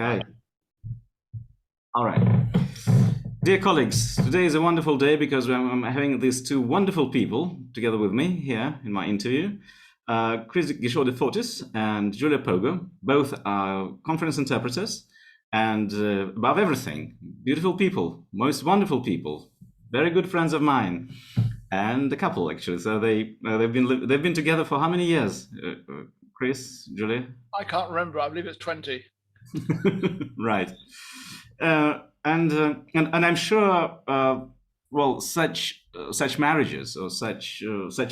Okay. All right. Dear colleagues, today is a wonderful day because I'm having these two wonderful people together with me here in my interview. Guichot de Fortis and Julia Poger, both are conference interpreters and above everything, beautiful people, most wonderful people, very good friends of mine, and a couple actually. So they've been together for how many years? Chris, Julia? I can't remember. I believe it's 20. Right. And I'm sure, well, such marriages or such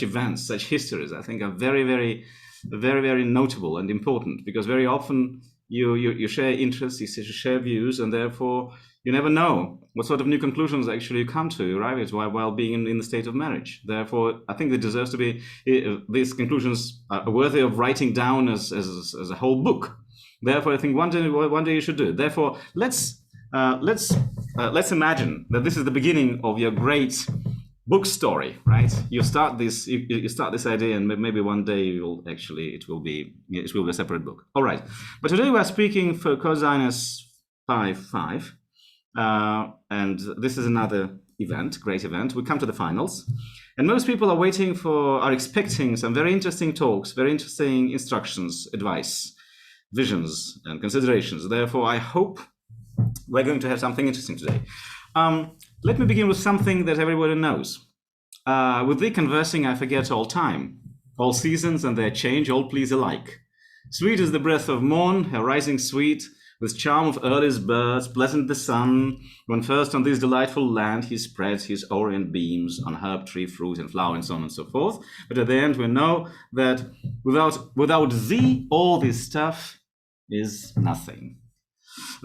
events, such histories, I think are very notable and important, because very often you share interests, you share views, and therefore you never know what sort of new conclusions actually you come to, right? While being in the state of marriage. Therefore, I think it deserves to be, these conclusions are worthy of writing down as a whole book. Therefore, I think one day you should do it. Therefore, let's imagine that this is the beginning of your great book story, right? You start this idea, and maybe one day it will be a separate book. All right, but today we are speaking for Cosines Pi 5, and this is another event, great event. We come to the finals, and most people are expecting some very interesting talks, very interesting instructions, advice, visions and considerations. Therefore, I hope we're going to have something interesting today. Let me begin with something that everybody knows. With thee conversing, I forget all time, all seasons and their change, all please alike. Sweet is the breath of morn, her rising sweet, with charm of earliest birds, pleasant the sun, when first on this delightful land he spreads his orient beams on herb, tree, fruit, and flower, and so on and so forth. But at the end we know that without thee, all this stuff is nothing.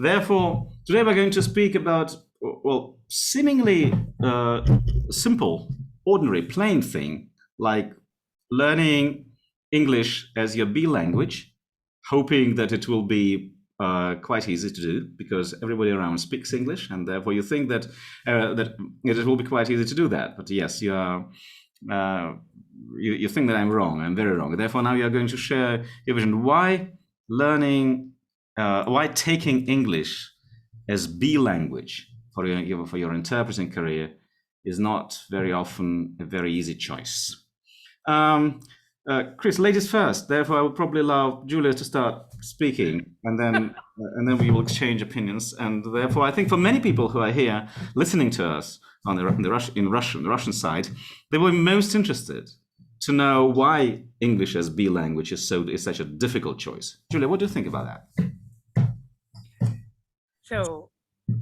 Therefore, today we're going to speak about, well, seemingly simple, ordinary, plain thing, like learning English as your B language, hoping that it will be quite easy to do because everybody around speaks English, and therefore you think that it will be quite easy to do that. But yes, you think that I'm wrong. I'm very wrong. Therefore, now you are going to share your vision. Why taking English as B language for your interpreting career is not very often a very easy choice. Chris, ladies first. Therefore, I will probably allow Julia to start speaking, and then we will exchange opinions. And therefore, I think for many people who are here listening to us on the Russian side, they will be most interested to know why English as B language is such a difficult choice. Julia, what do you think about that? So,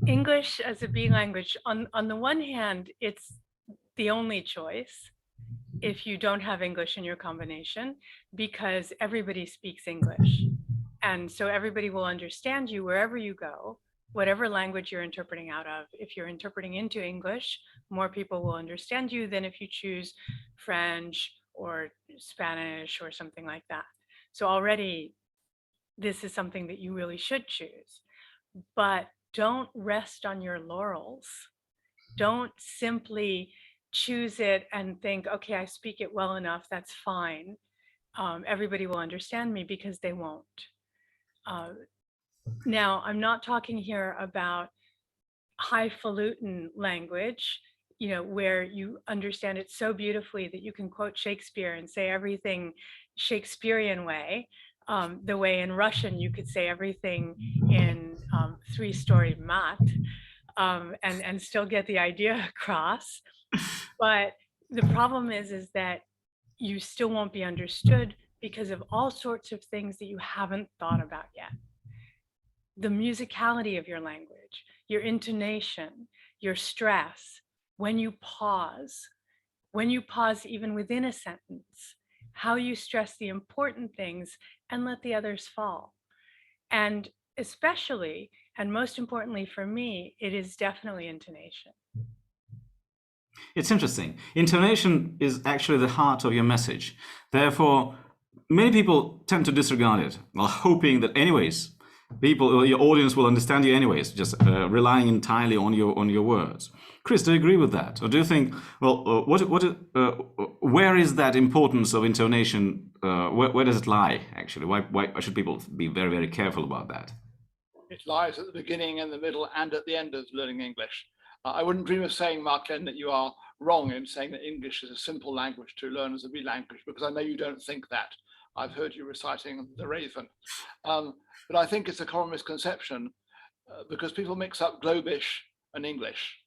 English as a B language, on the one hand, it's the only choice if you don't have English in your combination, because everybody speaks English. And so everybody will understand you wherever you go, whatever language you're interpreting out of. If you're interpreting into English, more people will understand you than if you choose French or Spanish or something like that. So already, this is something that you really should choose. But don't rest on your laurels. Don't simply choose it and think, okay, I speak it well enough, that's fine. Everybody will understand me, because they won't. Now, I'm not talking here about highfalutin language, where you understand it so beautifully that you can quote Shakespeare and say everything Shakespearean way, the way in Russian you could say everything in three-story mat, and still get the idea across. But the problem is that you still won't be understood because of all sorts of things that you haven't thought about yet. The musicality of your language, your intonation, your stress, when you pause even within a sentence, how you stress the important things and let the others fall. And especially, and most importantly for me, it is definitely intonation. It's interesting. Intonation is actually the heart of your message. Therefore, many people tend to disregard it, while hoping that anyways, your audience will understand you anyways, just relying entirely on your words. Chris, do you agree with that? Or do you think, well, where is that importance of intonation? Where does it lie, actually? Why should people be very, very careful about that? It lies at the beginning and the middle and at the end of learning English. I wouldn't dream of saying, Marklen, that you are wrong in saying that English is a simple language to learn as a B language, because I know you don't think that. I've heard you reciting The Raven. But I think it's a common misconception because people mix up Globish and English.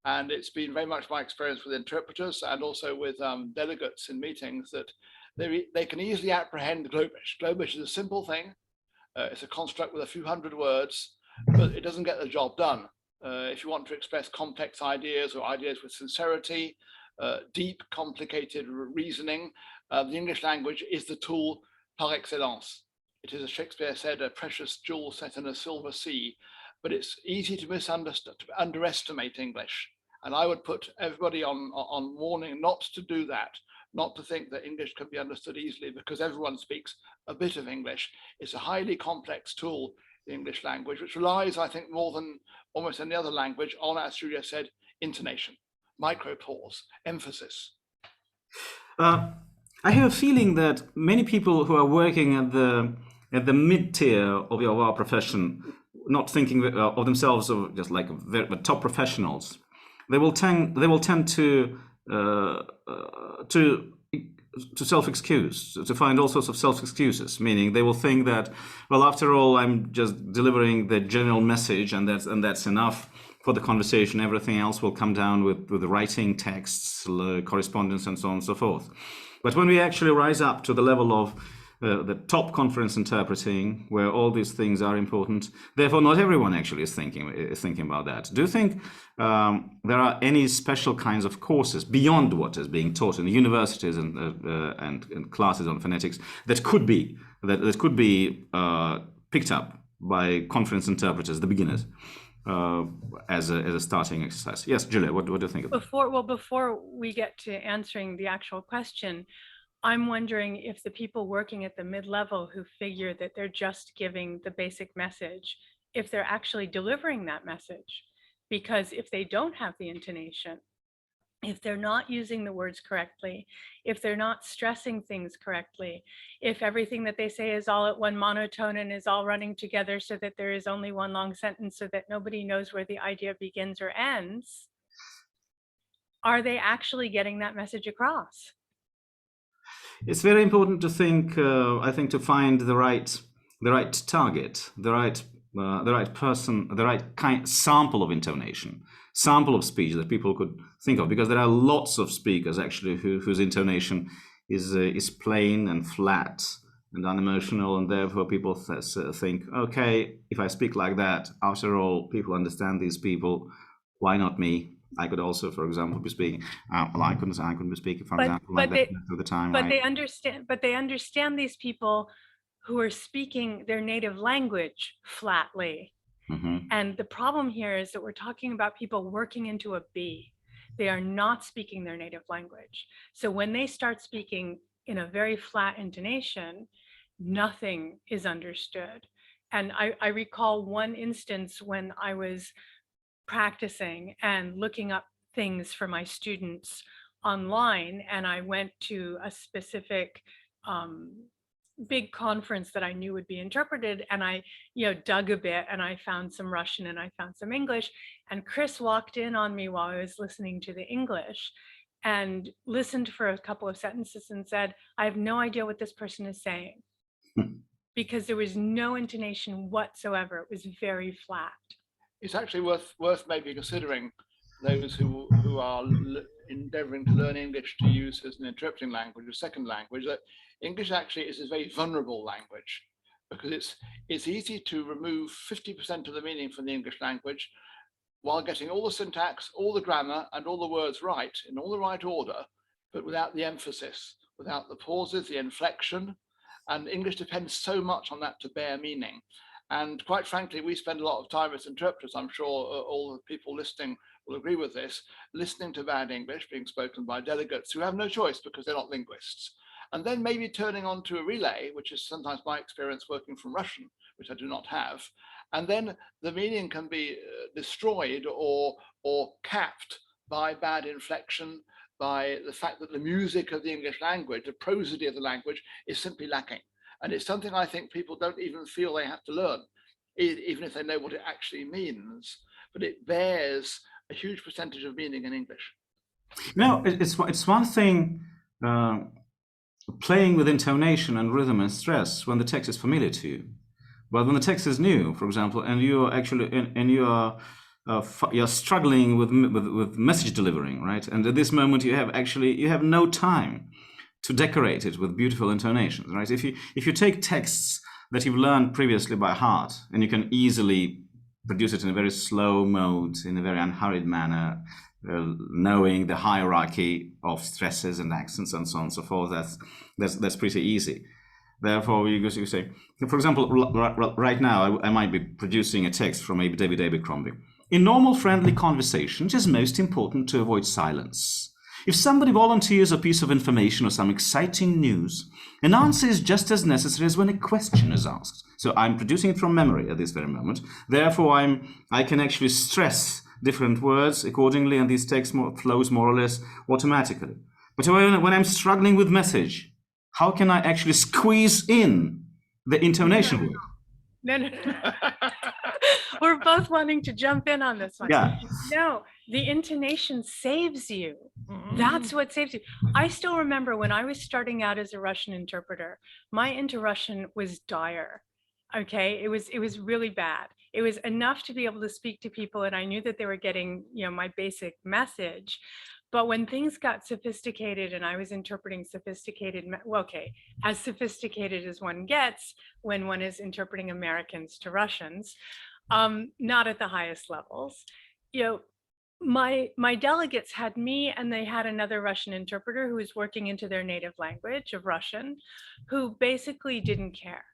And it's been very much my experience with interpreters and also with delegates in meetings that they can easily apprehend Globish. Globish is a simple thing. It's a construct with a few hundred words, but it doesn't get the job done. If you want to express complex ideas or ideas with sincerity, deep, complicated reasoning, the English language is the tool par excellence. It is, as Shakespeare said, a precious jewel set in a silver sea, but it's easy to underestimate English. And I would put everybody on warning not to do that, not to think that English can be understood easily because everyone speaks a bit of English. It's a highly complex tool, the English language, which relies, I think, more than almost any other language on, as Julia said, intonation, micropause, emphasis. I have a feeling that many people who are working at the mid-tier of our profession, not thinking of themselves as just like top professionals, they will tend to self-excuse, to find all sorts of self-excuses, meaning they will think that, well, after all, I'm just delivering the general message and that's enough for the conversation. Everything else will come down with the writing, texts, correspondence, and so on and so forth. But when we actually rise up to the level of the top conference interpreting, where all these things are important, therefore not everyone actually is thinking about that. Do you think there are any special kinds of courses beyond what is being taught in the universities and classes on phonetics that could be picked up by conference interpreters, the beginners, as a starting exercise? Yes, Julia, what do you think of that? Before we get to answering the actual question, I'm wondering if the people working at the mid-level who figure that they're just giving the basic message, if they're actually delivering that message. Because if they don't have the intonation, if they're not using the words correctly, if they're not stressing things correctly, if everything that they say is all at one monotone and is all running together so that there is only one long sentence so that nobody knows where the idea begins or ends, are they actually getting that message across? It's very important to think, I think, to find the right target, the right person, the right sample of intonation, sample of speech that people could think of, because there are lots of speakers actually whose intonation is plain and flat and unemotional, and therefore people think, okay, if I speak like that, after all, people understand these people. Why not me? I could also, for example, be speaking. Well, I couldn't be speaking, for example, like that at the time. But they understand these people who are speaking their native language flatly. Mm-hmm. And the problem here is that we're talking about people working into a B. They are not speaking their native language. So when they start speaking in a very flat intonation, nothing is understood. And I recall one instance when I was practicing and looking up things for my students online, and I went to a specific big conference that I knew would be interpreted, and I dug a bit and I found some Russian and I found some English, and Chris walked in on me while I was listening to the English and listened for a couple of sentences and said, I have no idea what this person is saying, because there was no intonation whatsoever. It was very flat. It's actually worth maybe considering those who are endeavoring to learn English to use as an interpreting language, a second language, that English actually is a very vulnerable language, because it's easy to remove 50% of the meaning from the English language while getting all the syntax, all the grammar, and all the words right in all the right order, but without the emphasis, without the pauses, the inflection. And English depends so much on that to bear meaning. And quite frankly, we spend a lot of time as interpreters, I'm sure all the people listening will agree with this, listening to bad English being spoken by delegates who have no choice because they're not linguists. And then maybe turning on to a relay, which is sometimes my experience working from Russian, which I do not have. And then the meaning can be destroyed or capped by bad inflection, by the fact that the music of the English language, the prosody of the language, is simply lacking. And it's something I think people don't even feel they have to learn. even if they know what it actually means, but it bears a huge percentage of meaning in English. No, it's one thing playing with intonation and rhythm and stress when the text is familiar to you, but when the text is new, for example, and you are actually you're struggling with message delivering, right? And at this moment you have no time to decorate it with beautiful intonations, right? If you take texts that you've learned previously by heart, and you can easily produce it in a very slow mode, in a very unhurried manner, knowing the hierarchy of stresses and accents and so on and so forth, that's pretty easy. Therefore, you say, for example, right now I might be producing a text from David Abercrombie. In normal friendly conversation, it is most important to avoid silence. If somebody volunteers a piece of information or some exciting news, an answer is just as necessary as when a question is asked. So I'm producing it from memory at this very moment. Therefore, I can actually stress different words accordingly, and these text flows more or less automatically. But when I'm struggling with message, how can I actually squeeze in the intonation word? No. We're both wanting to jump in on this one. Yeah. No, the intonation saves you. That's what saves you. I still remember when I was starting out as a Russian interpreter, my Russian was dire. Okay, it was really bad. It was enough to be able to speak to people, and I knew that they were getting, my basic message. But when things got sophisticated and I was interpreting sophisticated, as sophisticated as one gets when one is interpreting Americans to Russians, not at the highest levels, my delegates had me, and they had another Russian interpreter who was working into their native language of Russian, who basically didn't care.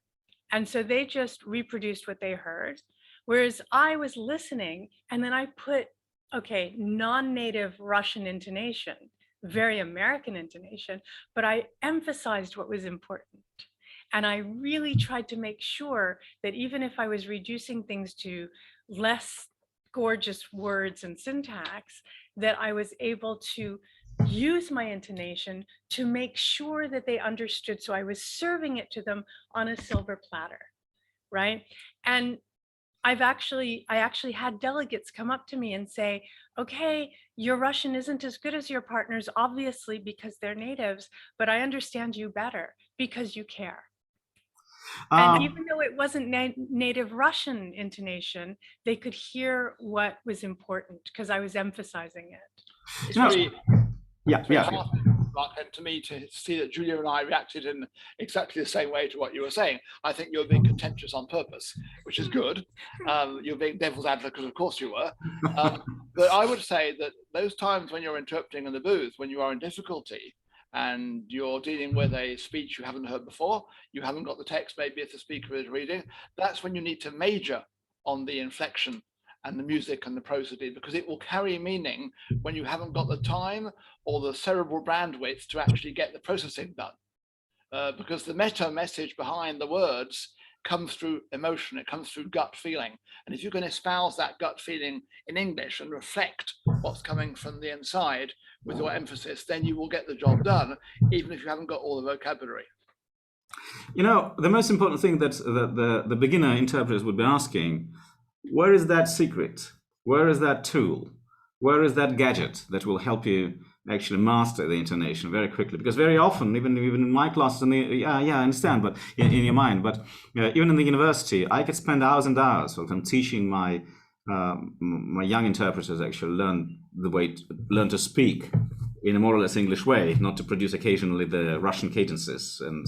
And so they just reproduced what they heard. Whereas I was listening, and then I put, non-native Russian intonation, very American intonation, but I emphasized what was important. And I really tried to make sure that even if I was reducing things to less gorgeous words and syntax, that I was able to use my intonation to make sure that they understood. So I was serving it to them on a silver platter, right? And I actually had delegates come up to me and say, okay, your Russian isn't as good as your partners, obviously, because they're natives, but I understand you better because you care. And even though it wasn't native Russian intonation, they could hear what was important because I was emphasizing it. It's really, yeah. Marklen, to me, to see that Julia and I reacted in exactly the same way to what you were saying. I think you're being contentious on purpose, which is good. You're being devil's advocate, of course you were. But I would say that those times when you're interpreting in the booth, when you are in difficulty, and you're dealing with a speech you haven't heard before, you haven't got the text, maybe if the speaker is reading, that's when you need to major on the inflection and the music and the prosody, because it will carry meaning when you haven't got the time or the cerebral bandwidth to actually get the processing done. Because the meta message behind the words comes through emotion, it comes through gut feeling. And if you can espouse that gut feeling in English and reflect what's coming from the inside with your emphasis, then you will get the job done, even if you haven't got all the vocabulary. The most important thing that the beginner interpreters would be asking, where is that secret? Where is that tool? Where is that gadget that will help you actually master the intonation very quickly? Because very often, even in my classes, I understand, but in your mind, but even in the university, I could spend hours and hours teaching my young interpreters actually learn to speak in a more or less English way, not to produce occasionally the Russian cadences, and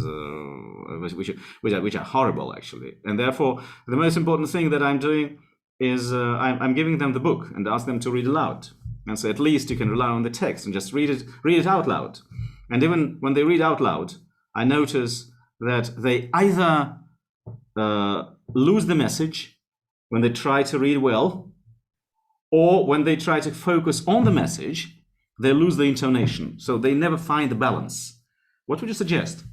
which are horrible actually. And therefore, the most important thing that I'm doing is I'm giving them the book and ask them to read aloud. And so at least you can rely on the text and just read it out loud. And even when they read out loud, I notice that they either lose the message when they try to read well, or when they try to focus on the message, they lose the intonation. So they never find the balance. What would you suggest?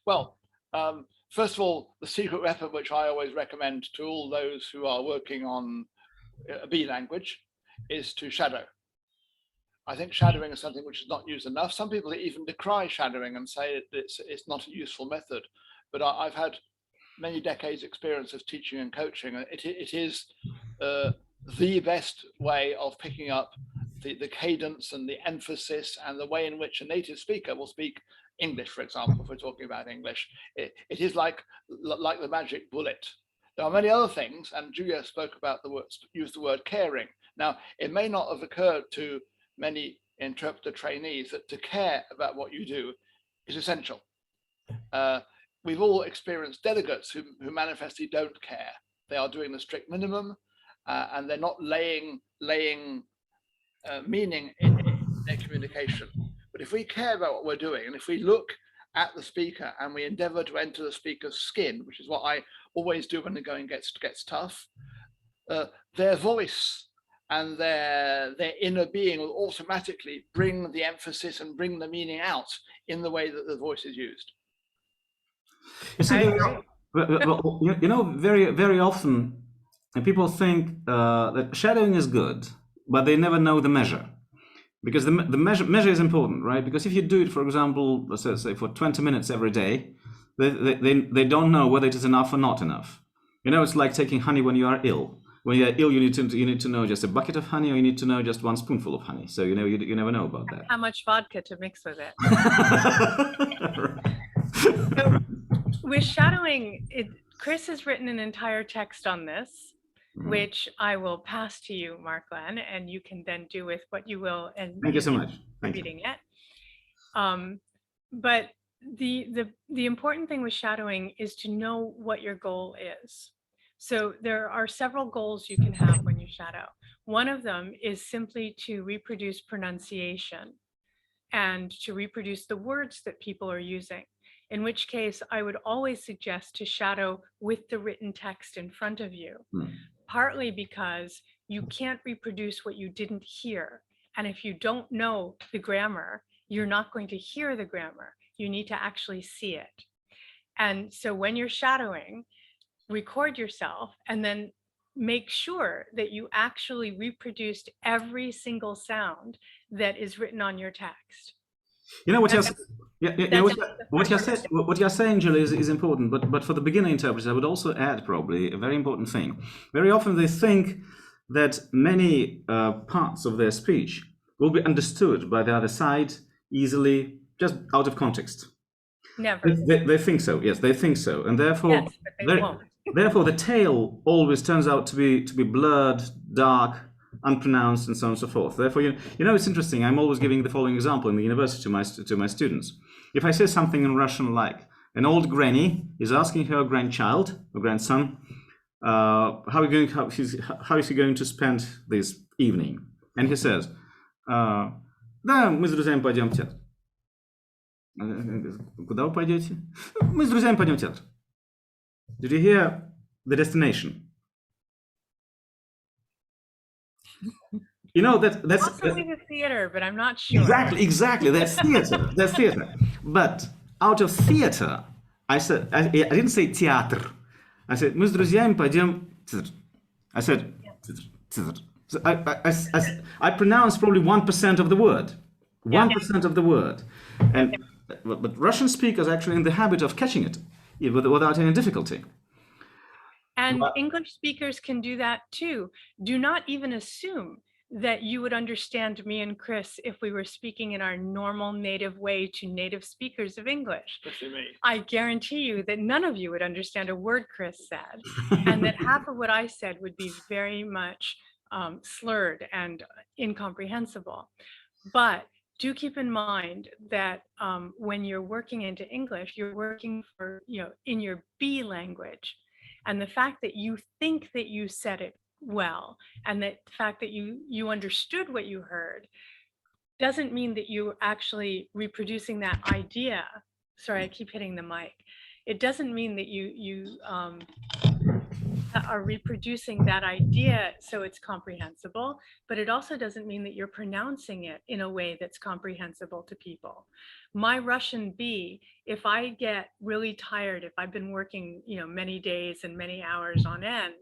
Well, first of all, the secret weapon, which I always recommend to all those who are working on a B language, is to shadow. I think shadowing is something which is not used enough. Some people even decry shadowing and say it's not a useful method. But I've had many decades experience of teaching and coaching, it is the best way of picking up the cadence and the emphasis and the way in which a native speaker will speak English, for example, if we're talking about English. It is like the magic bullet. There are many other things, and Julia spoke about used the word caring. Now, it may not have occurred to many interpreter trainees that to care about what you do is essential. We've all experienced delegates who manifestly don't care. They are doing the strict minimum, and they're not laying meaning in their communication. But if we care about what we're doing, and if we look at the speaker and we endeavor to enter the speaker's skin, which is what I always do when the going gets tough, their voice and their inner being will automatically bring the emphasis and bring the meaning out in the way that the voice is used. You see, very, very often people think that shadowing is good, but they never know the measure. Because the measure is important, right? Because if you do it, for example, let's say for 20 minutes every day, they don't know whether it is enough or not enough. You know, it's like taking honey when you are ill. When you're ill, you need to know just a bucket of honey, or you need to know just one spoonful of honey. So you never know about that. How much vodka to mix with it. So, with shadowing, Chris has written an entire text on this, which I will pass to you, Marklen, and you can then do with what you will. And thank you so much. Reading it. But the important thing with shadowing is to know what your goal is. So there are several goals you can have when you shadow. One of them is simply to reproduce pronunciation and to reproduce the words that people are using. In which case, I would always suggest to shadow with the written text in front of you. Partly because you can't reproduce what you didn't hear. And if you don't know the grammar, you're not going to hear the grammar. You need to actually see it. And so when you're shadowing, record yourself and then make sure that you actually reproduced every single sound that is written on your text. You know what you're saying, Julie, is important. But for the beginner interpreters, I would also add probably a very important thing. Very often they think that many parts of their speech will be understood by the other side easily, just out of context. Never. They think so. Yes, they think so, and therefore, yes, but they won't. Therefore, the tail always turns out to be blurred, dark, unpronounced, and so on and so forth. Therefore, you know, it's interesting. I'm always giving the following example in the university to my students. If I say something in Russian like, an old granny is asking her grandchild or grandson, how is he going to spend this evening? And he says, да, мы с друзьями пойдем в театр. Куда вы пойдете? Мы с друзьями пойдем в театр. Did you hear the destination? You know that's possibly the theater, but I'm not sure. Exactly. That's theater. That's theater. But out of theater, I didn't say theater. I said мы с друзьями пойдем в театр. I said theater. So I pronounced probably 1% of the word. 1% of the word, but Russian speakers are actually in the habit of catching it without any difficulty. And English speakers can do that too. Do not even assume that you would understand me and Chris if we were speaking in our normal native way to native speakers of English. Especially me. I guarantee you that none of you would understand a word Chris said, and that half of what I said would be very much slurred and incomprehensible. But do keep in mind that when you're working into English, you're working for, in your B language. And the fact that you think that you said it well, and that the fact that you understood what you heard, doesn't mean that you're actually reproducing that idea. Sorry, I keep hitting the mic. It doesn't mean that you are reproducing that idea so it's comprehensible, but it also doesn't mean that you're pronouncing it in a way that's comprehensible to people. My Russian B, if I get really tired, if I've been working, many days and many hours on end,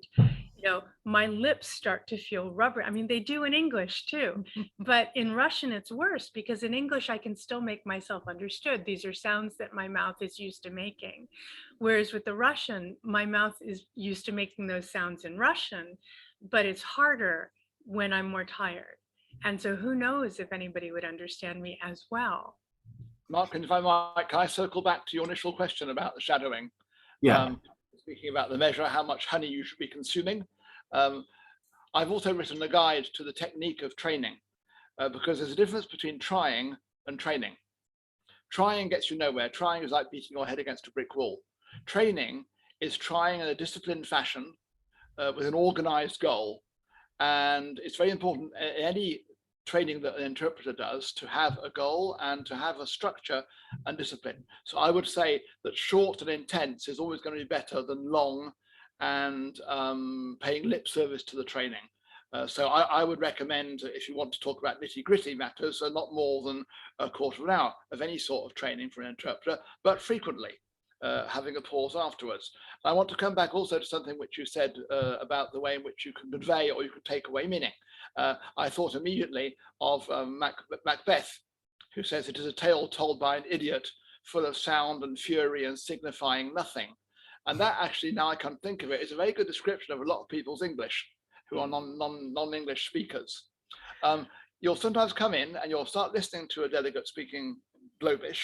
my lips start to feel rubber. I mean, they do in English too, but in Russian it's worse, because in English I can still make myself understood. These are sounds that my mouth is used to making. Whereas with the Russian, my mouth is used to making those sounds in Russian, but it's harder when I'm more tired. And so who knows if anybody would understand me as well. Marklen, if I might, can I circle back to your initial question about the shadowing? Yeah. Speaking about the measure, how much honey you should be consuming. I've also written a guide to the technique of training, because there's a difference between trying and training. Trying gets you nowhere. Trying is like beating your head against a brick wall. Training is trying in a disciplined fashion with an organized goal. And it's very important in any training that an interpreter does to have a goal and to have a structure and discipline. So I would say that short and intense is always going to be better than long and paying lip service to the training. So I would recommend, if you want to talk about nitty-gritty matters, so not more than a quarter of an hour of any sort of training for an interpreter, but frequently, having a pause afterwards. I want to come back also to something which you said about the way in which you can convey or you can take away meaning. I thought immediately of Macbeth, who says it is a tale told by an idiot, full of sound and fury and signifying nothing. And that actually, now I can think of it, is a very good description of a lot of people's English who are non-English speakers. You'll sometimes come in and you'll start listening to a delegate speaking Globish,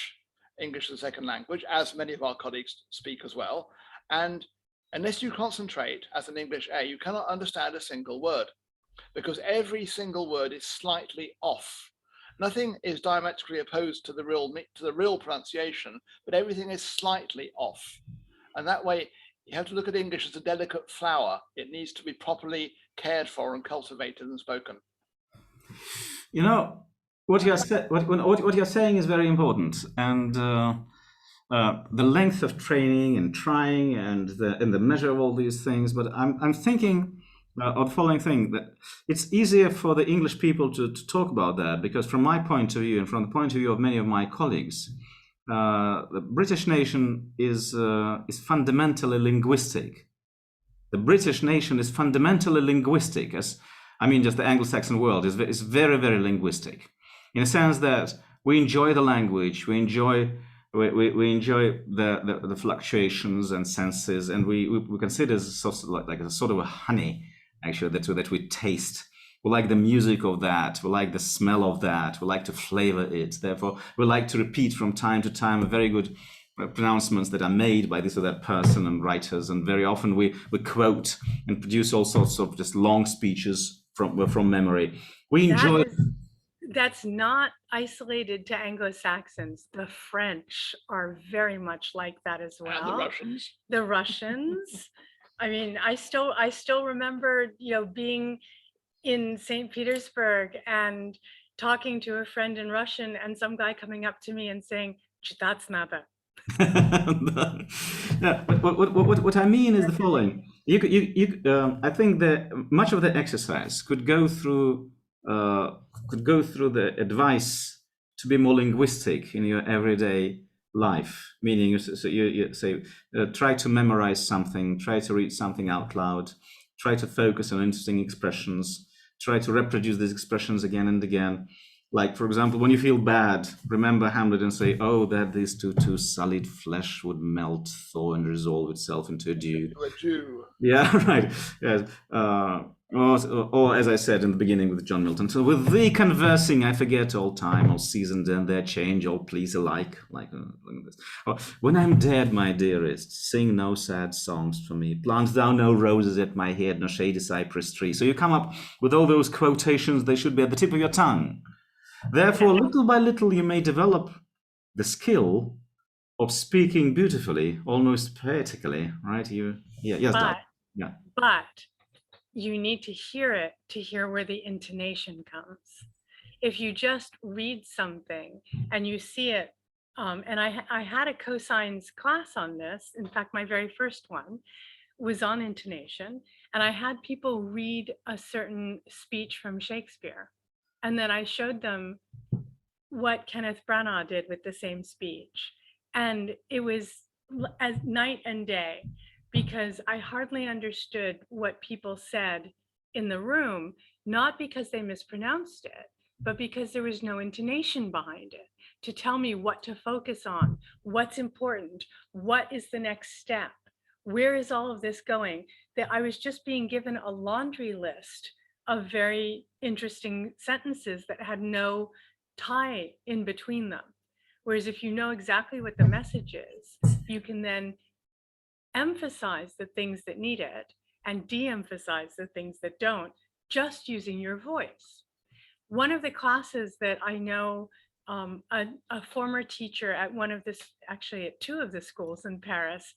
English as a second language, as many of our colleagues speak as well. And unless you concentrate as an English A, you cannot understand a single word, because every single word is slightly off. Nothing is diametrically opposed to the real pronunciation, but everything is slightly off. And that way, you have to look at English as a delicate flower. It needs to be properly cared for and cultivated and spoken. You know, what you're saying is very important, and the length of training and trying and the measure of all these things. But I'm thinking of the following thing, that it's easier for the English people to talk about that, because from my point of view and from the point of view of many of my colleagues, the British nation is fundamentally linguistic. The British nation is fundamentally linguistic, just the Anglo-Saxon world is very, very linguistic, in a sense that we enjoy the language, we enjoy the fluctuations and senses, and we consider it like a sort of a honey, actually, that we taste. We like the music of that, we like the smell of that, we like to flavor it. Therefore, we like to repeat from time to time very good pronouncements that are made by this or that person and writers, and very often we quote and produce all sorts of just long speeches from memory. We enjoy. That's not isolated to Anglo-Saxons. The French are very much like that as well. And the Russians. The Russians. I mean, I still remember, being in St. Petersburg and talking to a friend in Russian, and some guy coming up to me and saying, "That's nada." Yeah, but what I mean is the following. I think that much of the exercise could go through the advice to be more linguistic in your everyday life. Meaning, you say, try to memorize something, try to read something out loud, try to focus on interesting expressions, try to reproduce these expressions again and again. Like, for example, when you feel bad, remember Hamlet and say, "Oh, that these two sullied flesh would melt, thaw, and resolve itself into a dew." A Jew. Yeah, right. Yes. Or as I said in the beginning with John Milton, "So with thee conversing, I forget all time, all seasons and their change, all please alike." Like this. Or, "When I'm dead, my dearest, sing no sad songs for me. Plant thou no roses at my head, nor shady cypress tree." So you come up with all those quotations. They should be at the tip of your tongue. Therefore, little by little, you may develop the skill of speaking beautifully, almost poetically, right? But you need to hear it to hear where the intonation comes. If you just read something and you see it, and I had a cosines class on this. In fact, my very first one was on intonation, and I had people read a certain speech from Shakespeare. And then I showed them what Kenneth Branagh did with the same speech. And it was as night and day. because I hardly understood what people said in the room, not because they mispronounced it, but because there was no intonation behind it to tell me what to focus on, what's important, what is the next step, where is all of this going, that I was just being given a laundry list of very interesting sentences that had no tie in between them. Whereas if you know exactly what the message is, you can then emphasize the things that need it and de-emphasize the things that don't, just using your voice. One of the classes that I know a former teacher at one of this, actually at two of the schools in Paris,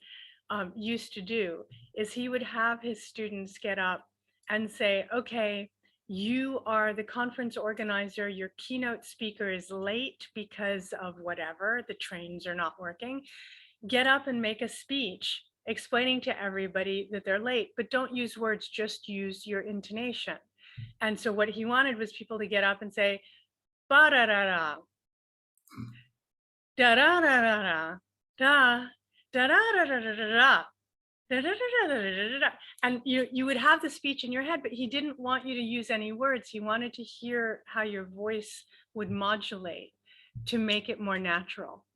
used to do is he would have his students get up and say, okay, you are the conference organizer, your keynote speaker is late because of whatever, the trains are not working. Get up and make a speech explaining to everybody that they're late, but don't use words, just use your intonation. And so what he wanted was people to get up and say, ba-da-da-da, da-da-da-da-da, da, da-da-da-da-da-da, da-da-da-da-da-da-da. And you would have the speech in your head, but he didn't want you to use any words. He wanted to hear how your voice would modulate to make it more natural.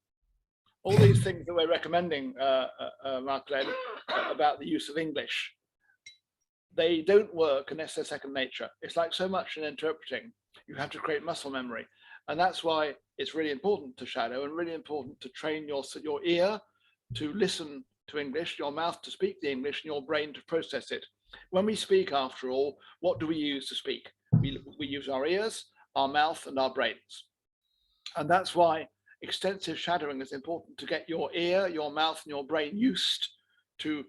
All these things that we're recommending, Marklen, about the use of English, they don't work unless they're second nature. It's like so much in interpreting. You have to create muscle memory. And that's why it's really important to shadow and really important to train your ear to listen to English, your mouth to speak the English, and your brain to process it. When we speak, after all, what do we use to speak? We use our ears, our mouth, and our brains. And that's why extensive shadowing is important, to get your ear, your mouth, and your brain used to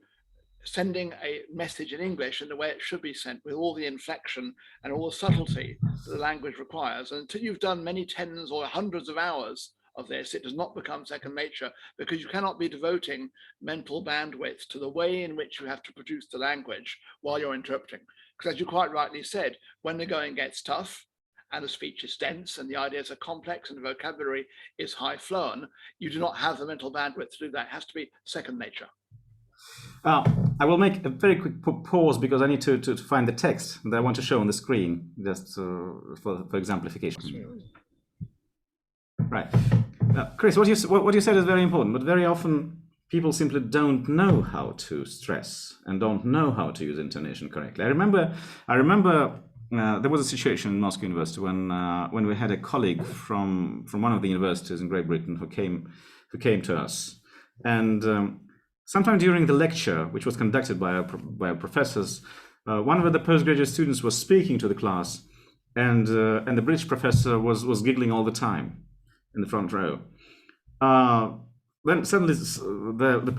sending a message in English in the way it should be sent, with all the inflection and all the subtlety that the language requires. And until you've done many tens or hundreds of hours of this, it does not become second nature, because you cannot be devoting mental bandwidth to the way in which you have to produce the language while you're interpreting. Because as you quite rightly said, when the going gets tough and the speech is dense and the ideas are complex and the vocabulary is high flown, you do not have the mental bandwidth to do that. It has to be second nature. I will make a very quick pause because I need to find the text that I want to show on the screen, just for exemplification. Right. Chris, what you said is very important, but very often people simply don't know how to stress and don't know how to use intonation correctly. I remember there was a situation in Moscow University when we had a colleague from one of the universities in Great Britain who came to us, and sometime during the lecture, which was conducted by our professors, one of the postgraduate students was speaking to the class, and the British professor was giggling all the time in the front row. Then suddenly the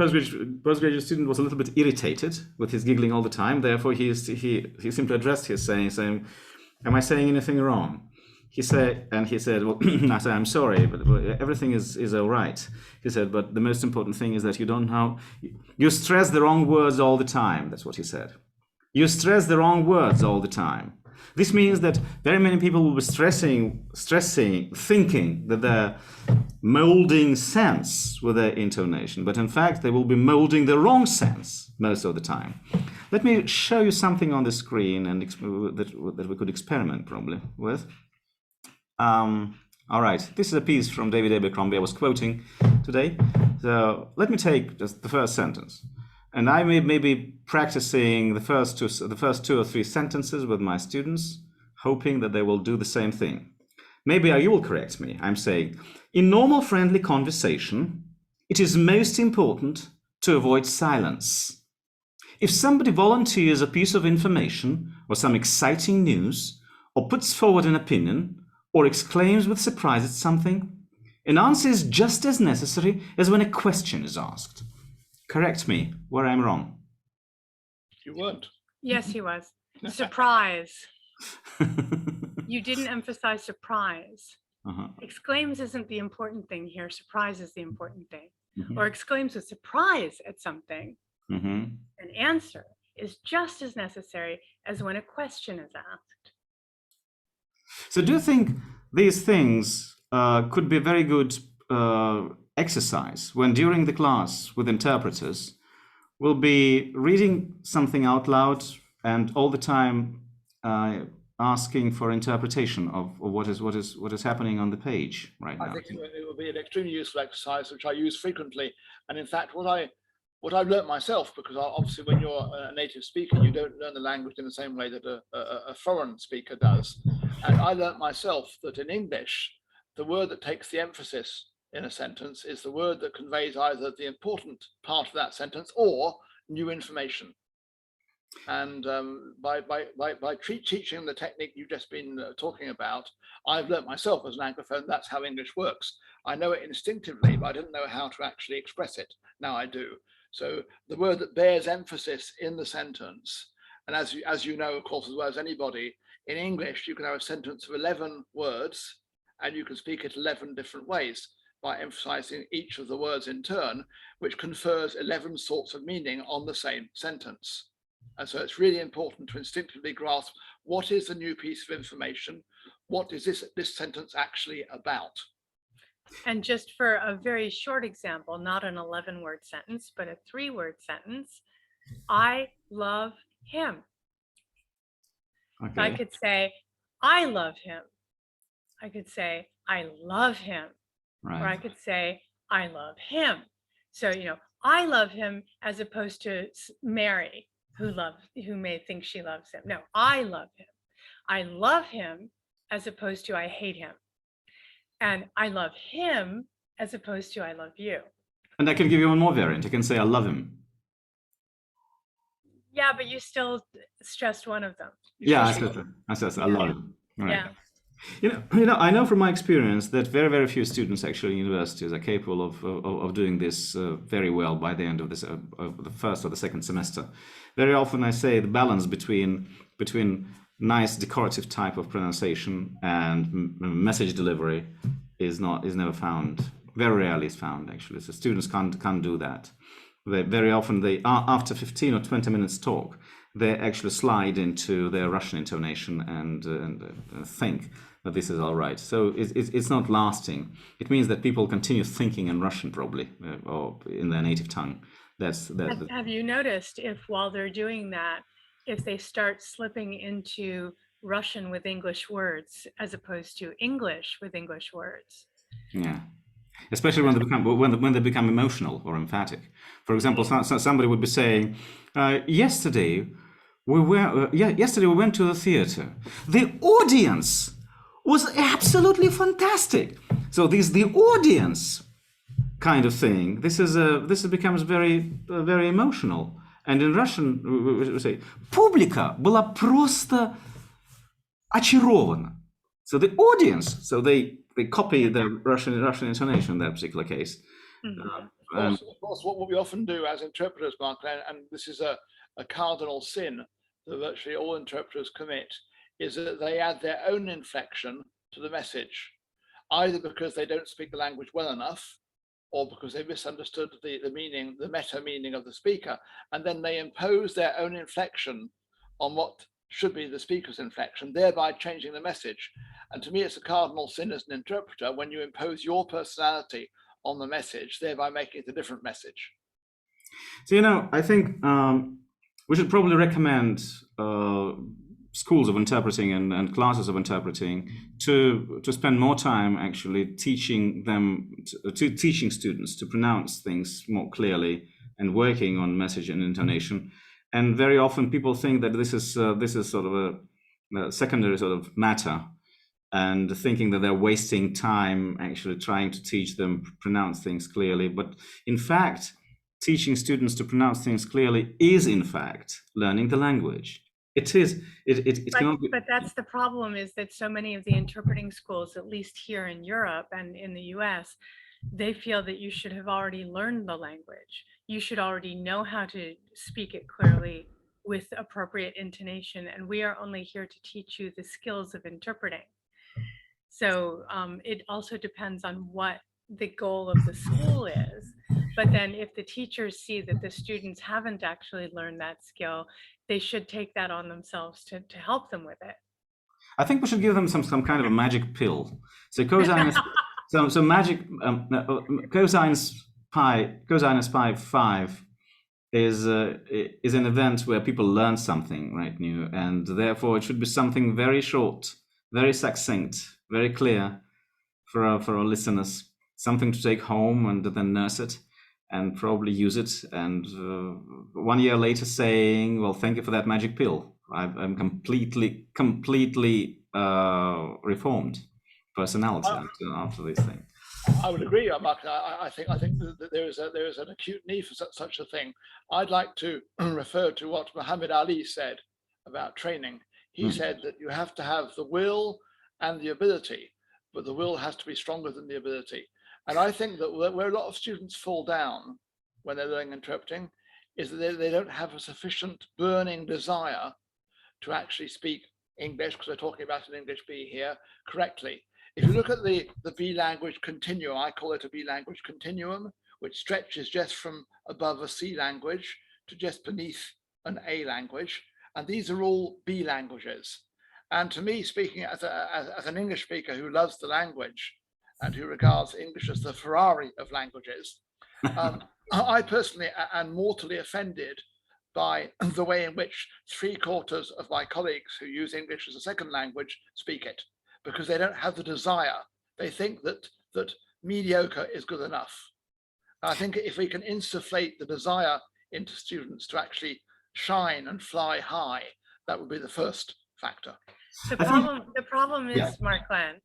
postgraduate student was a little bit irritated with his giggling all the time. Therefore, he simply addressed his saying, "Am I saying anything wrong?" He said, "Well, I said, I'm sorry, but everything is all right." He said, "But the most important thing is that you stress the wrong words all the time." That's what he said. You stress the wrong words all the time. This means that very many people will be stressing, thinking that they're molding sense with their intonation, but in fact, they will be molding the wrong sense most of the time. Let me show you something on the screen and that we could experiment probably with. All right, this is a piece from David Abercrombie I was quoting today. So let me take just the first sentence. And I may be practicing the first two or three sentences with my students, hoping that they will do the same thing. Maybe you will correct me. I'm saying, in normal friendly conversation, it is most important to avoid silence. If somebody volunteers a piece of information or some exciting news, or puts forward an opinion, or exclaims with surprise at something, an answer is just as necessary as when a question is asked. Correct me where I'm wrong. You weren't. Yes, he was. Surprise. You didn't emphasize surprise. Exclaims isn't the important thing here. Surprise is the important thing. Or exclaims with surprise at something. An answer is just as necessary as when a question is asked. So do you think these things could be very good exercise when during the class with interpreters will be reading something out loud and all the time asking for interpretation of what is happening on the page right now. I think it will be an extremely useful exercise, which I use frequently. And in fact, what I've learned myself, because obviously when you're a native speaker, you don't learn the language in the same way that a foreign speaker does. And I learned myself that in English, the word that takes the emphasis in a sentence is the word that conveys either the important part of that sentence or new information. And by teaching the technique you've just been talking about, I've learnt myself as an Anglophone, that's how English works. I know it instinctively, but I didn't know how to actually express it. Now I do. So the word that bears emphasis in the sentence, and as you know, of course, as well as anybody, in English, you can have a sentence of 11 words, and you can speak it 11 different ways by emphasizing each of the words in turn, which confers 11 sorts of meaning on the same sentence. And so it's really important to instinctively grasp what is the new piece of information, what is this sentence actually about. And just for a very short example, not an 11-word sentence, but a 3-word sentence, I love him. Okay. So I could say, I love him. I could say, I love him. Right. Or I could say, I love him. So, I love him as opposed to Mary, who may think she loves him. No, I love him. I love him as opposed to I hate him. And I love him as opposed to I love you. And I can give you one more variant. I can say I love him. Yeah, but you still stressed one of them. I said I love him. Right. Yeah. I know from my experience that very, very few students actually in universities are capable of doing this very well by the end of this of the first or the second semester. Very often I say the balance between nice decorative type of pronunciation and message delivery is never found. Very rarely is found actually. So students can't do that. Very often they after 15 or 20 minutes talk, they actually slide into their Russian intonation and think that this is all right. So it's not lasting. It means that people continue thinking in Russian probably or in their native tongue. Have you noticed if while they're doing that, if they start slipping into Russian with English words as opposed to English with English words? Yeah. Especially when they become emotional or emphatic. For example, somebody would be saying, "Yesterday we went to the theater. The audience was absolutely fantastic." So the audience kind of thing. This becomes very very emotional. And in Russian we say, "Публика была просто очарована." So the audience, so they copy the Russian intonation in that particular case. Of course, what we often do as interpreters, Marklen, and this is a cardinal sin that virtually all interpreters commit, is that they add their own inflection to the message, either because they don't speak the language well enough, or because they misunderstood the meaning, the meta meaning of the speaker, and then they impose their own inflection on what should be the speaker's inflection, thereby changing the message. And to me, it's a cardinal sin as an interpreter when you impose your personality on the message, thereby making it a different message. So, I think we should probably recommend schools of interpreting and classes of interpreting to spend more time actually teaching students to pronounce things more clearly and working on message and intonation. And very often people think that this is sort of a secondary sort of matter, and thinking that they're wasting time actually trying to teach them pronounce things clearly. But in fact, teaching students to pronounce things clearly is in fact learning the language. It is. It cannot be. But that's the problem, is that so many of the interpreting schools, at least here in Europe and in the US, they feel that you should have already learned the language. You should already know how to speak it clearly with appropriate intonation. And we are only here to teach you the skills of interpreting. So it also depends on what the goal of the school is. But then if the teachers see that the students haven't actually learned that skill, they should take that on themselves to help them with it. I think we should give them some kind of a magic pill. So Cosines, so magic Cosines Pi 5 is an event where people learn something new, and therefore it should be something very short, very succinct, very clear for our listeners, something to take home and then nurse it and probably use it, and 1 year later saying, well, thank you for that magic pill. I'm completely reformed personality after this thing. I would agree, Mark. I think that there is an acute need for such a thing. I'd like to refer to what Muhammad Ali said about training. He said that you have to have the will and the ability, but the will has to be stronger than the ability. And I think that where a lot of students fall down when they're learning interpreting is that they don't have a sufficient burning desire to actually speak English, because we're talking about an English B here, correctly. If you look at the B language continuum, I call it a B language continuum, which stretches just from above a C language to just beneath an A language. And these are all B languages. And to me, speaking as an English speaker who loves the language and who regards English as the Ferrari of languages, I personally am mortally offended by the way in which 3/4 of my colleagues who use English as a second language speak it, because they don't have the desire. They think that mediocre is good enough. I think if we can insufflate the desire into students to actually shine and fly high, that would be the first factor. The problem is, Marklen,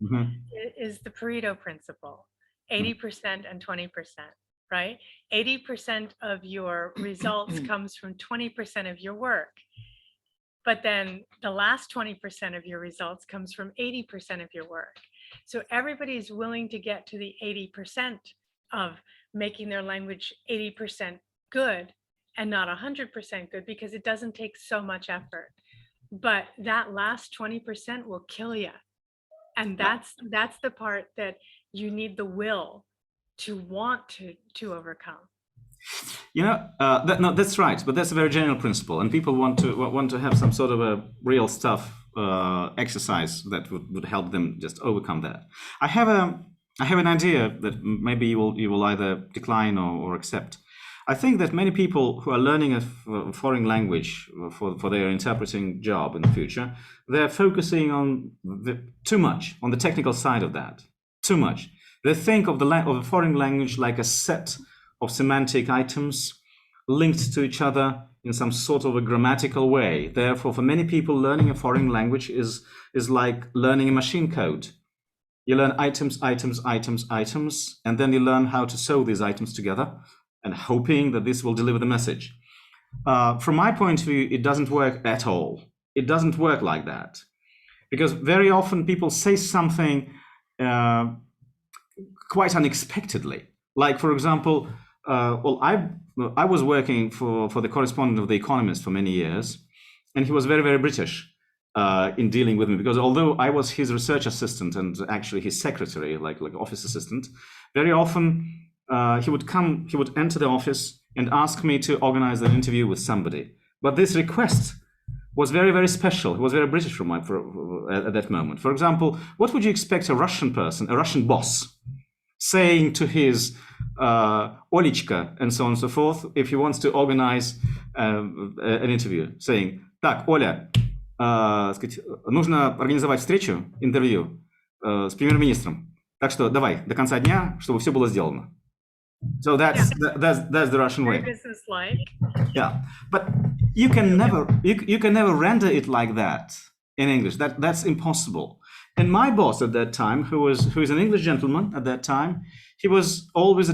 is the Pareto principle, 80% and 20%, right? 80% of your results comes from 20% of your work. But then the last 20% of your results comes from 80% of your work. So everybody's willing to get to the 80% of making their language 80% good and not 100% good, because it doesn't take so much effort. But that last 20% will kill you. And that's the part that you need the will to want to overcome. That's right, but that's a very general principle, and people want to have some sort of a real stuff exercise that would help them just overcome that. I have an idea that maybe you will either decline or accept. I think that many people who are learning a foreign language for their interpreting job in the future, they're focusing on too much on the technical side of that. Too much. They think of a foreign language like a set of semantic items linked to each other in some sort of a grammatical way. Therefore, for many people, learning a foreign language is like learning a machine code. You learn items, and then you learn how to sew these items together and hoping that this will deliver the message. From my point of view, it doesn't work at all. It doesn't work like that. Because very often people say something quite unexpectedly. Like, for example, I was working for the correspondent of The Economist for many years, and he was very, very British in dealing with me, because although I was his research assistant and actually his secretary, like office assistant, very often he would enter the office and ask me to organize an interview with somebody. But this request was very, very special. It was very British at that moment. For example, what would you expect a Russian boss, saying to his Олечка and so on and so forth, if he wants to organize an interview, saying, так, Оля, нужно организовать встречу, интервью с премьер-министром. Так что давай до конца дня, чтобы все было сделано. So that's the Russian way. Business-like. Yeah, but you can never render it like that in English. That's impossible. And my boss at that time, who is an English gentleman at that time, he was always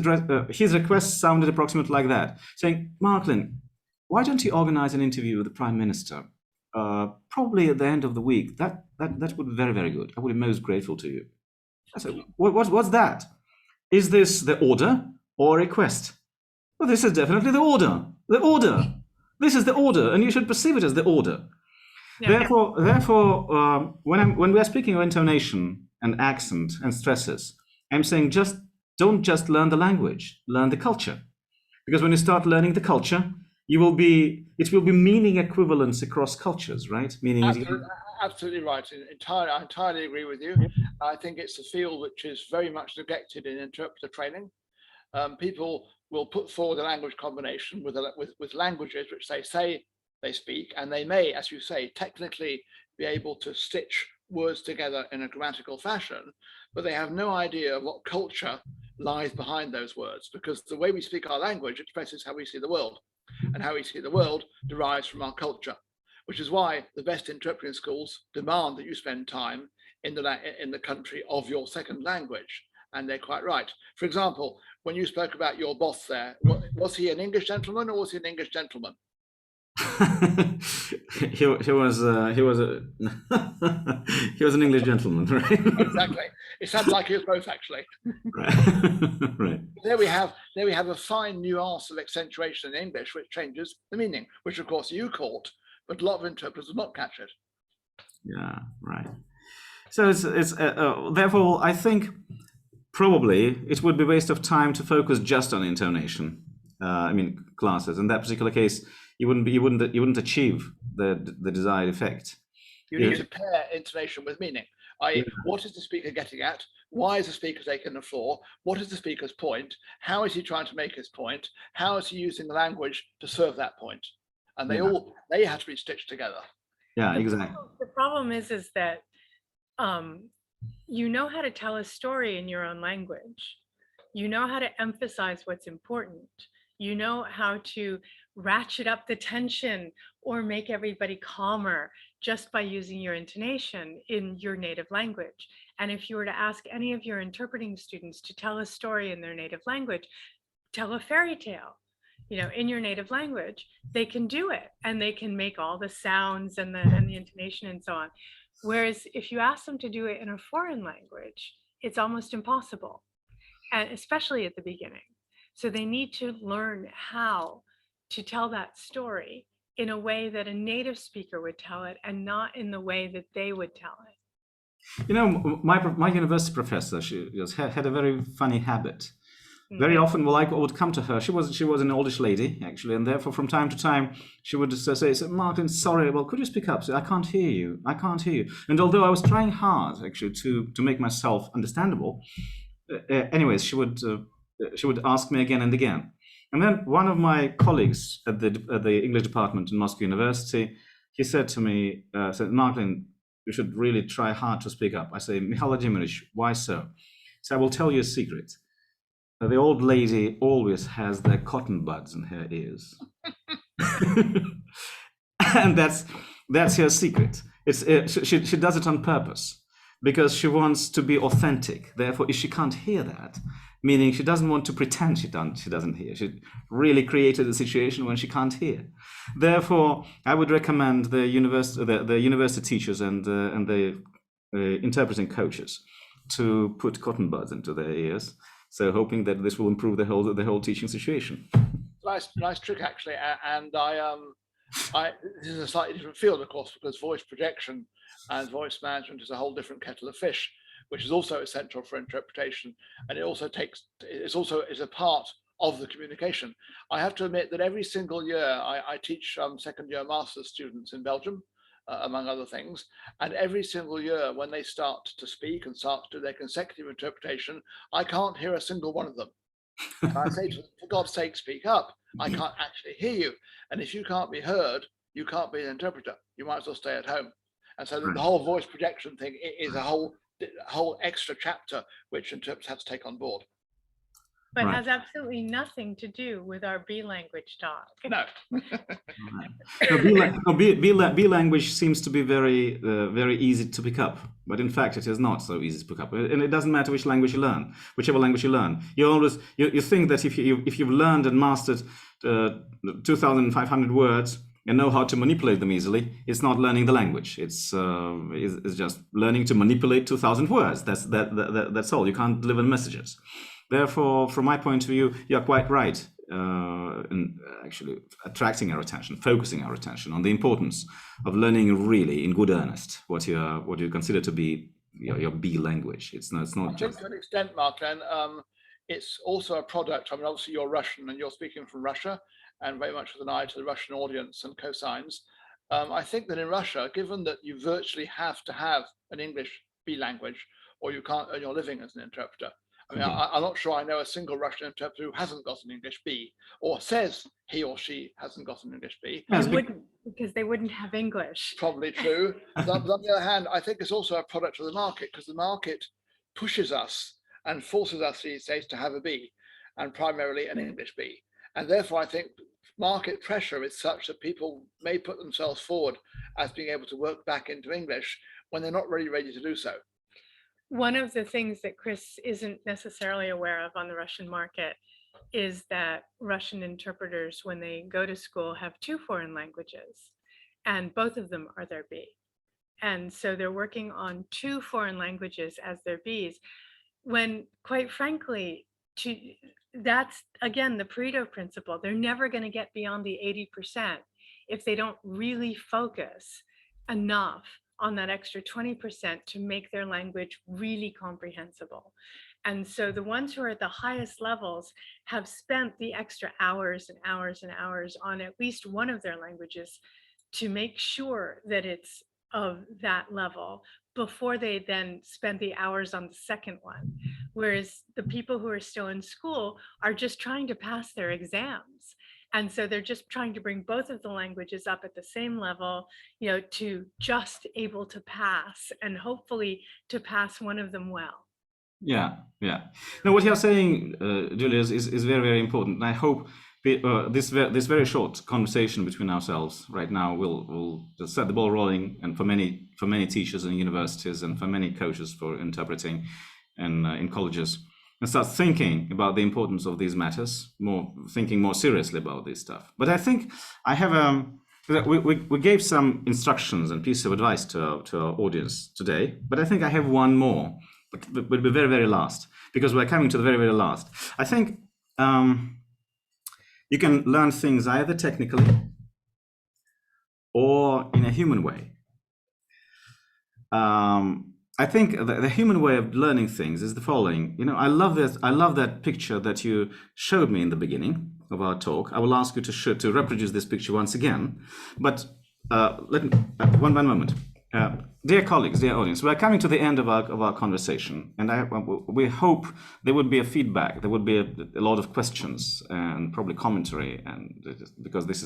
his requests sounded approximately like that, saying, Marklen, why don't you organize an interview with the Prime Minister? Probably at the end of the week. That would be very, very good. I would be most grateful to you. I said, what's that? Is this the order or request? Well, this is definitely the order. The order. This is the order, and you should perceive it as the order. Yeah. Therefore, when we are speaking of intonation and accent and stresses, I'm saying don't just learn the language, learn the culture. Because when you start learning the culture, it will be meaning equivalence across cultures, right? Meaning absolutely right. I entirely agree with you. I think it's a field which is very much neglected in interpreter training. People will put forward a language combination with languages which they say they speak, and they may, as you say, technically be able to stitch words together in a grammatical fashion, but they have no idea of what culture lies behind those words, because the way we speak our language expresses how we see the world, and how we see the world derives from our culture, which is why the best interpreting schools demand that you spend time in the country of your second language. And they're quite right. For example, when you spoke about your boss there, was he an English gentleman or was he an English gentleman? he was he was an English gentleman, right? Exactly. It sounds like he was both, actually. Right. Right. There we have a fine nuance of accentuation in English, which changes the meaning, which of course you caught, but a lot of interpreters will not catch it. Yeah. Right. So it's therefore I think probably it would be a waste of time to focus just on intonation. I mean classes. In that particular case, you wouldn't achieve the desired effect. You need to pair intonation with meaning. I.e., what is the speaker getting at? Why is the speaker taking the floor? What is the speaker's point? How is he trying to make his point? How is he using the language to serve that point? And they have to be stitched together. Yeah, exactly. The problem is that you know how to tell a story in your own language. You know how to emphasize what's important. You know how to ratchet up the tension or make everybody calmer just by using your intonation in your native language. And if you were to ask any of your interpreting students to tell a story in their native language, tell a fairy tale, in your native language, they can do it, and they can make all the sounds and the intonation and so on. Whereas if you ask them to do it in a foreign language, it's almost impossible, and especially at the beginning. So they need to learn how to tell that story in a way that a native speaker would tell it, and not in the way that they would tell it. My university professor, she had a very funny habit. Very often, I would come to her. She was an oldish lady, actually, and therefore, from time to time, she would just say, "Marklen, sorry, well, could you speak up? I can't hear you. I can't hear you." And although I was trying hard, actually, to make myself understandable, anyways, she would ask me again and again. And then one of my colleagues at the English department in Moscow University, he said to me, "Marklen, you should really try hard to speak up." I say, "Mihail Vladimirovich, why so?" So I will tell you a secret. The old lady always has their cotton buds in her ears. And that's her secret. She does it on purpose because she wants to be authentic. Therefore, if she can't hear that, meaning she doesn't want to pretend she doesn't hear, she really created a situation when she can't hear. Therefore, I would recommend the university teachers and the interpreting coaches to put cotton buds into their ears. So hoping that this will improve the whole teaching situation. Nice trick, actually. And this is a slightly different field, of course, because voice projection and voice management is a whole different kettle of fish, which is also essential for interpretation. And it also is a part of the communication. I have to admit that every single year I teach second-year master's students in Belgium, among other things. And every single year when they start to speak and start to do their consecutive interpretation, I can't hear a single one of them. And I say to them, for God's sake, speak up. I can't actually hear you. And if you can't be heard, you can't be an interpreter. You might as well stay at home. And so the whole voice projection thing is a whole extra chapter which interpreters have to take on board. But has absolutely nothing to do with our B language talk. No. B language seems to be very easy to pick up, but in fact it is not so easy to pick up. And it doesn't matter which language you learn, whichever language you learn. You think that if you've learned and mastered 2,500 words and know how to manipulate them easily, it's not learning the language. It's just learning to manipulate 2,000 words. That's all. You can't deliver messages. Therefore, from my point of view, you're quite right in actually attracting our attention, focusing our attention on the importance of learning really in good earnest what you consider to be your B language. It's not just to an extent, Marklen. It's also a product. I mean, obviously you're Russian and you're speaking from Russia, and very much with an eye to the Russian audience and cosines. I think that in Russia, given that you virtually have to have an English B language, or you can't earn your living as an interpreter, I mean, I'm not sure I know a single Russian interpreter who hasn't got an English B, or says he or she hasn't got an English B. They wouldn't, because they wouldn't have English. Probably true. But on the other hand, I think it's also a product of the market, because the market pushes us and forces us these days to have a B, and primarily an English B. And therefore, I think market pressure is such that people may put themselves forward as being able to work back into English when they're not really ready to do so. One of the things that Chris isn't necessarily aware of on the Russian market is that Russian interpreters, when they go to school, have 2 foreign languages, and both of them are their B. And so they're working on 2 foreign languages as their Bs, when, quite frankly, that's, again, the Pareto principle. They're never going to get beyond the 80% if they don't really focus enough on that extra 20% to make their language really comprehensible. And so the ones who are at the highest levels have spent the extra hours and hours and hours on at least one of their languages to make sure that it's of that level before they then spend the hours on the second one. Whereas the people who are still in school are just trying to pass their exams. And so they're just trying to bring both of the languages up at the same level, to just able to pass, and hopefully to pass one of them well. Yeah. No, what you're saying, Julius, is very, very important. And I hope this very short conversation between ourselves right now will just set the ball rolling, and for many teachers in universities and for many coaches for interpreting and in colleges, and start thinking about the importance of these matters, thinking more seriously about this stuff. But I think I have we gave some instructions and pieces of advice to our audience today, but I think I have one more, but will be very, very last, because we're coming to the very, very last. I think you can learn things either technically or in a human way. I think the human way of learning things is the following. I love that picture that you showed me in the beginning of our talk. I will ask you to reproduce this picture once again. But let me one moment. Dear colleagues, dear audience, we're coming to the end of our conversation, and we hope there would be a feedback. There would be a lot of questions and probably commentary, and because this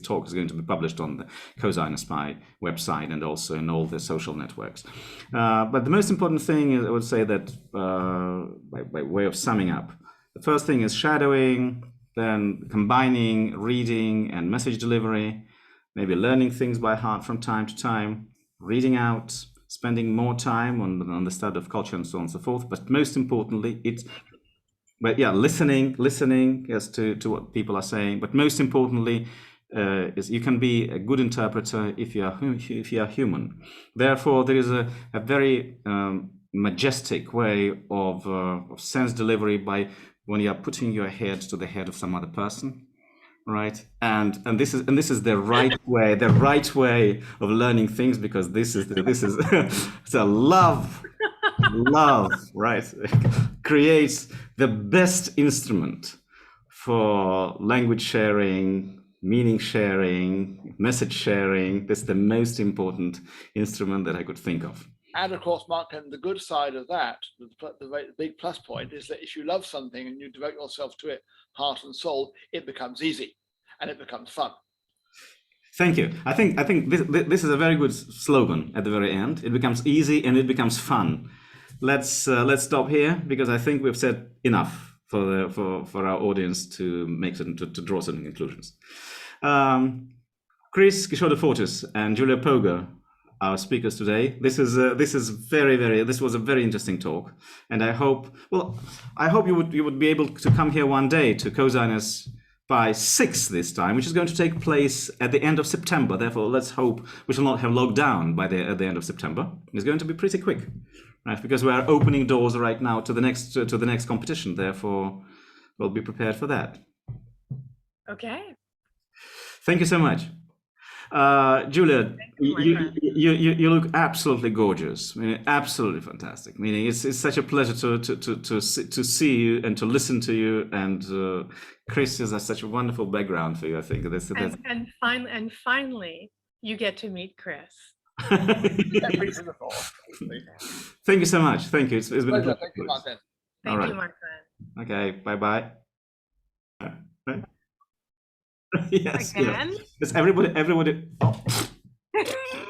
talk is going to be published on the Cosines Pi website and also in all the social networks. But the most important thing is, I would say that by way of summing up, the first thing is shadowing, then combining reading and message delivery, maybe learning things by heart from time to time, reading out, spending more time on the study of culture and so on and so forth. But most importantly, listening as to what people are saying. But most importantly, is you can be a good interpreter if you are human. Therefore, there is a very majestic way of sense delivery by when you are putting your head to the head of some other person. Right, and this is the right way of learning things, because this is it's a love, right? Creates the best instrument for language sharing, meaning sharing, message sharing. That's the most important instrument that I could think of. And of course, Marklen, the good side of that, the big plus point, is that if you love something and you devote yourself to it, heart and soul, it becomes easy and it becomes fun. Thank you. I think this is a very good slogan at the very end. It becomes easy and it becomes fun. Let's stop here, because I think we've said enough for our audience to draw certain conclusions. Chris, Guichot of Fortis, and Julia Poger, our speakers today. This was a very interesting talk, and I hope you would be able to come here one day to Cosines Pi 6 this time, which is going to take place at the end of September. Therefore, let's hope we shall not have lockdown at the end of September. It's going to be pretty quick, right? Because we are opening doors right now to the next competition. Therefore, we'll be prepared for that. Okay. Thank you so much. Julia, you look absolutely gorgeous. I mean, absolutely fantastic. Meaning, it's such a pleasure to see you and to listen to you. And Chris is such a wonderful background for you. I think and finally, you get to meet Chris. Thank you so much. Thank you. It's been a pleasure. Thank you, Marklen. Thank you, right. Marklen. Okay, bye-bye. Yes, Again? yes. Everybody. Oh.